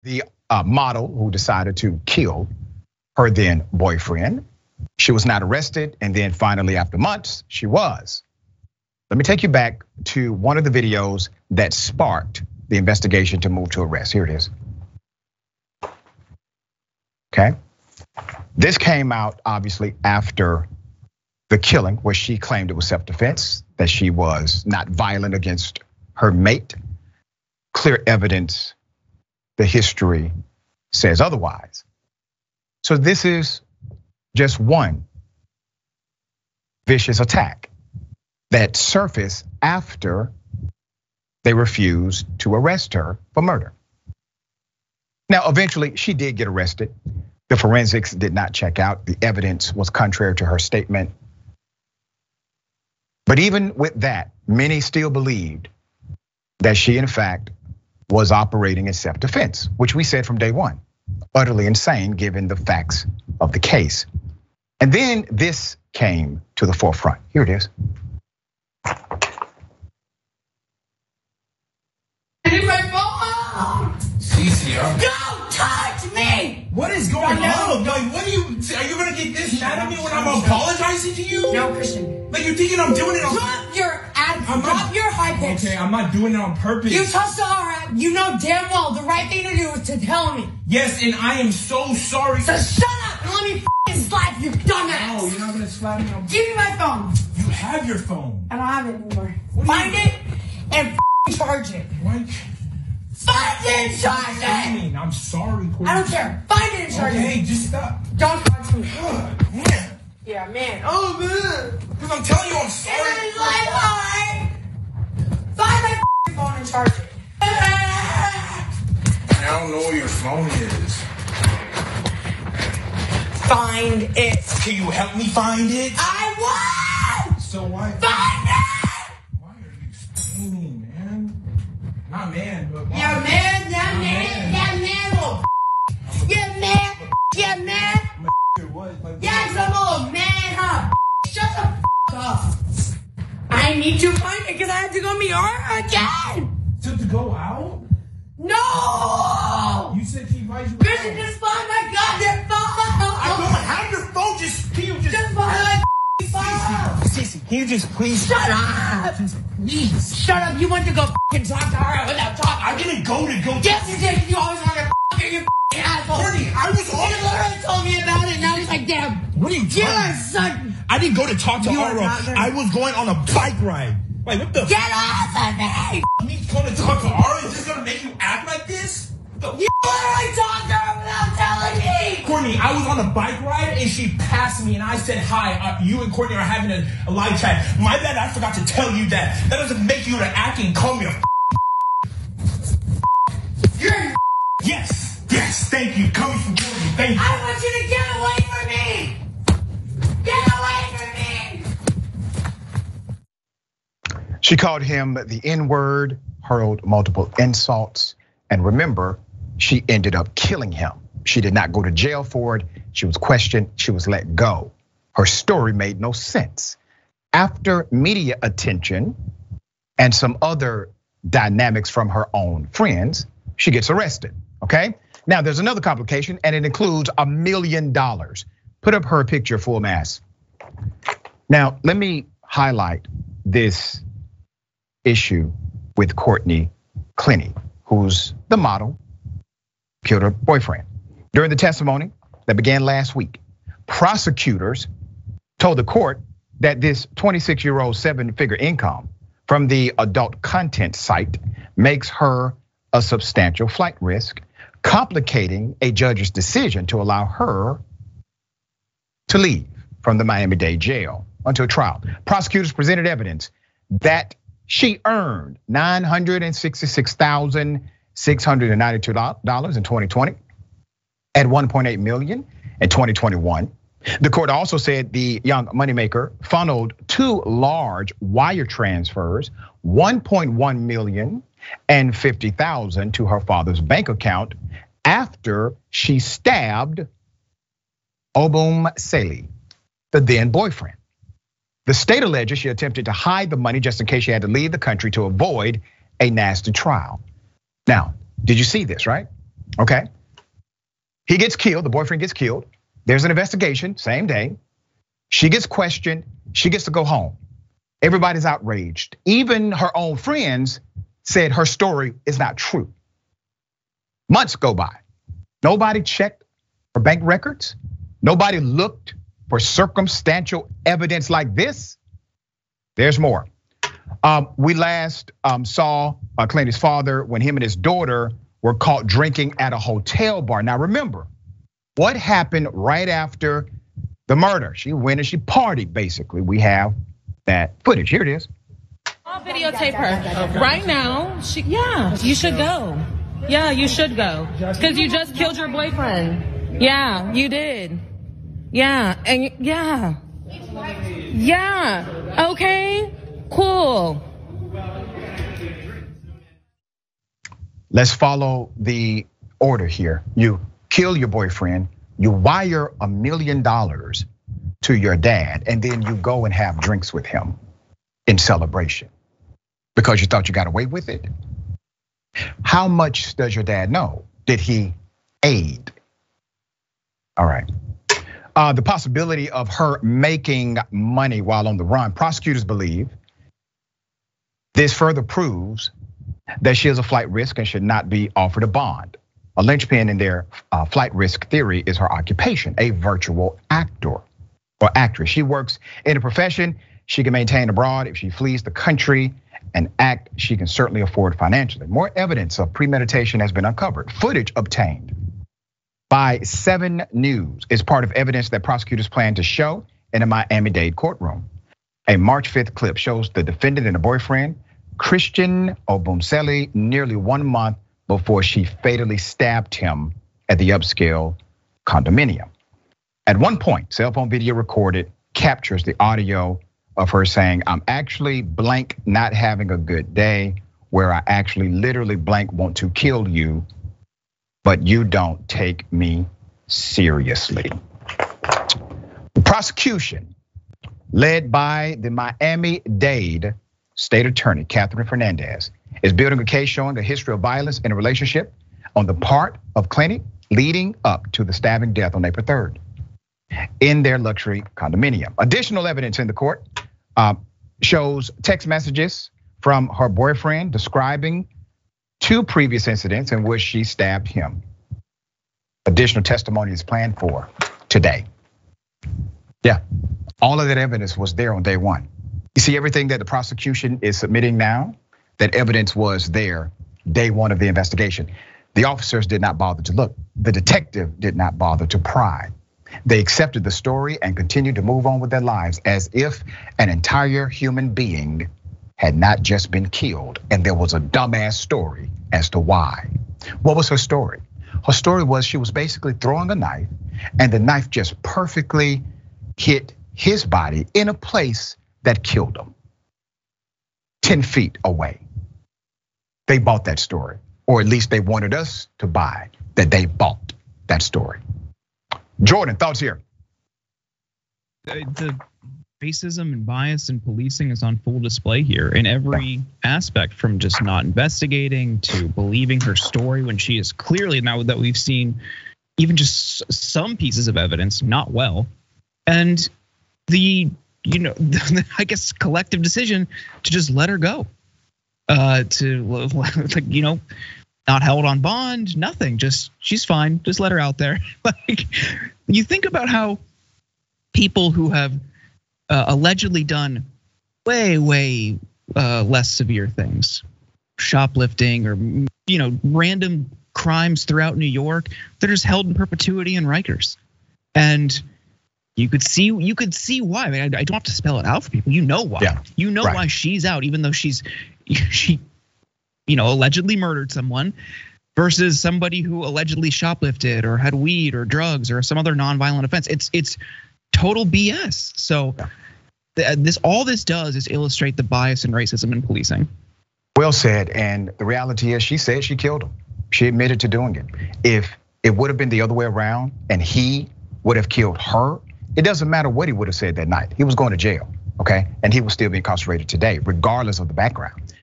the model who decided to kill her then boyfriend. She was not arrested, and then finally after months, she was. Let me take you back to one of the videos that sparked the investigation to move to arrest. Here it is. Okay. This came out obviously after the killing, where she claimed it was self-defense, that she was not violent against her mate. Clear evidence, the history says otherwise. So this is just one vicious attack that surfaced after they refused to arrest her for murder. Now, eventually she did get arrested. The forensics did not check out. The evidence was contrary to her statement. But even with that, many still believed that she in fact was operating in self-defense, which we said from day one, utterly insane given the facts of the case. And then this came to the forefront. Here it is. Don't touch me! What is going on? Like, are you gonna get this mad at me when I'm apologizing to you? No, Christian. Like, you're thinking I'm doing it on purpose? Drop your attitude, drop your high pitch. Okay, I'm not doing it on purpose. You touched Sahara, you know damn well the right thing to do is to tell me. Yes, and I am so sorry. So shut up and let me f***ing slap you, dumbass. No, you're not gonna slap me. Give me my phone. You have your phone. I don't have it anymore. Find it and f***ing charge it. What? Find it and charge it! I'm sorry, Courtney. I don't care. Find it and charge it. Okay, just stop. Don't touch me. God, man. Yeah, man. Oh, man. Because I'm telling you I'm sorry. It is like hard. Find my f***ing phone and charge it. I don't know where your phone is. Find it. Can you help me find it? I won't! So why? Find it! Why are you screaming, man? Not man, but why? Yeah, man, yeah, man, yeah, man, little yeah, man, yeah, man. Yeah, some old man, huh? Shut the up. I need to find it because I have to go meet her again. To go out? No! You said he invited you out. Christian, just find my goddamn phone. I don't have your phone. Can you just find my phone. Cece, can you just please shut up? Please. Shut up. You went to go f***ing talk to her without talking. I didn't go to go. Yes, you did. You always want to f***ing you f***ing asshole. Courtney, I was on. You literally told me about it. Now it's like, damn. What are you doing? You're son. I didn't go to talk to Ara. I was going on a bike ride. Wait, what the? Get off of me! Me going to talk to Ara? Is this gonna make you act like this? You literally talked to her without telling me! Courtney, I was on a bike ride and she passed me and I said hi. You and Courtney are having a live chat. My bad, I forgot to tell you that. That doesn't make you to act and call me a You're Yes, thank you. Coming from Courtney, thank you. I want you to get away from me! Get away from me! She called him the N-word, hurled multiple insults, and remember, she ended up killing him. She did not go to jail for it. She was questioned, she was let go. Her story made no sense. After media attention and some other dynamics from her own friends, she gets arrested, okay? Now there's another complication and it includes $1 million. Put up her picture full mass. Now, let me highlight this issue with Courtney Clenney, who's the model, killed her boyfriend. During the testimony that began last week, prosecutors told the court that this 26-year-old 7-figure income from the adult content site makes her a substantial flight risk, complicating a judge's decision to allow her to leave from the Miami-Dade Jail until trial. Prosecutors presented evidence that she earned $966,692 in 2020 at 1.8 million in 2021. The court also said the young moneymaker funneled 2 large wire transfers, 1.1 million and 50,000 to her father's bank account after she stabbed Obumseli, the then boyfriend. The state alleges she attempted to hide the money just in case she had to leave the country to avoid a nasty trial. Now, did you see this, right? okay? He gets killed, the boyfriend gets killed. There's an investigation, same day. She gets questioned, she gets to go home. Everybody's outraged. Even her own friends said her story is not true. Months go by. Nobody checked her bank records. Nobody looked for circumstantial evidence like this. There's more. We last saw Clenney's father when him and his daughter were caught drinking at a hotel bar. Now remember, what happened right after the murder? She went and she partied, basically. We have that footage, here it is. I'll videotape her right now. Yeah, you should go. Yeah, you should go. Because you just killed your boyfriend. Yeah, you did. Yeah, and yeah. Yeah, okay, cool. Let's follow the order here. You kill your boyfriend, you wire $1 million to your dad, and then you go and have drinks with him in celebration because you thought you got away with it. How much does your dad know? Did he aid? All right. The possibility of her making money while on the run. Prosecutors believe this further proves that she is a flight risk and should not be offered a bond. A linchpin in their flight risk theory is her occupation, a virtual actor or actress. She works in a profession she can maintain abroad. If she flees the country and act she can certainly afford financially. More evidence of premeditation has been uncovered. Footage obtained by 7 News is part of evidence that prosecutors plan to show in a Miami-Dade courtroom. A March 5th clip shows the defendant and her boyfriend, Christian Obumseli, nearly 1 month before she fatally stabbed him at the upscale condominium. At one point, cell phone video recorded captures the audio of her saying, "I'm actually blank not having a good day, where I actually literally blank want to kill you, but you don't take me seriously." The prosecution, led by the Miami-Dade State Attorney, Catherine Fernandez, is building a case showing a history of violence in a relationship on the part of Clenney leading up to the stabbing death on April 3rd in their luxury condominium. Additional evidence in the court shows text messages from her boyfriend describing 2 previous incidents in which she stabbed him. Additional testimony is planned for today. Yeah, all of that evidence was there on day 1. You see, everything that the prosecution is submitting now, that evidence was there day 1 of the investigation. The officers did not bother to look. The detective did not bother to pry. They accepted the story and continued to move on with their lives as if an entire human being had not just been killed, and there was a dumbass story as to why. What was her story? Her story was she was basically throwing a knife, and the knife just perfectly hit his body in a place that killed him, 10 feet away. They bought that story, or at least they wanted us to buy that they bought that story. Jordan, thoughts here? The racism and bias in policing is on full display here in every aspect, from just not investigating to believing her story when she is clearly, now that we've seen even just some pieces of evidence, not well. And the, I guess, collective decision to just let her go, not held on bond, nothing, just she's fine, just let her out there. Like, you think about how people who have allegedly done way less severe things, shoplifting or random crimes throughout New York, they're just held in perpetuity in Rikers. And you could see why. I mean, I don't have to spell it out for people. You know why. Yeah, right. Why she's out, even though she allegedly murdered someone, versus somebody who allegedly shoplifted or had weed or drugs or some other nonviolent offense. It's total BS. So all this does is illustrate the bias and racism in policing. Well said. And the reality is, she said she killed him. She admitted to doing it. If it would have been the other way around and he would have killed her, it doesn't matter what he would have said that night. He was going to jail, okay? And he would still be incarcerated today, regardless of the background.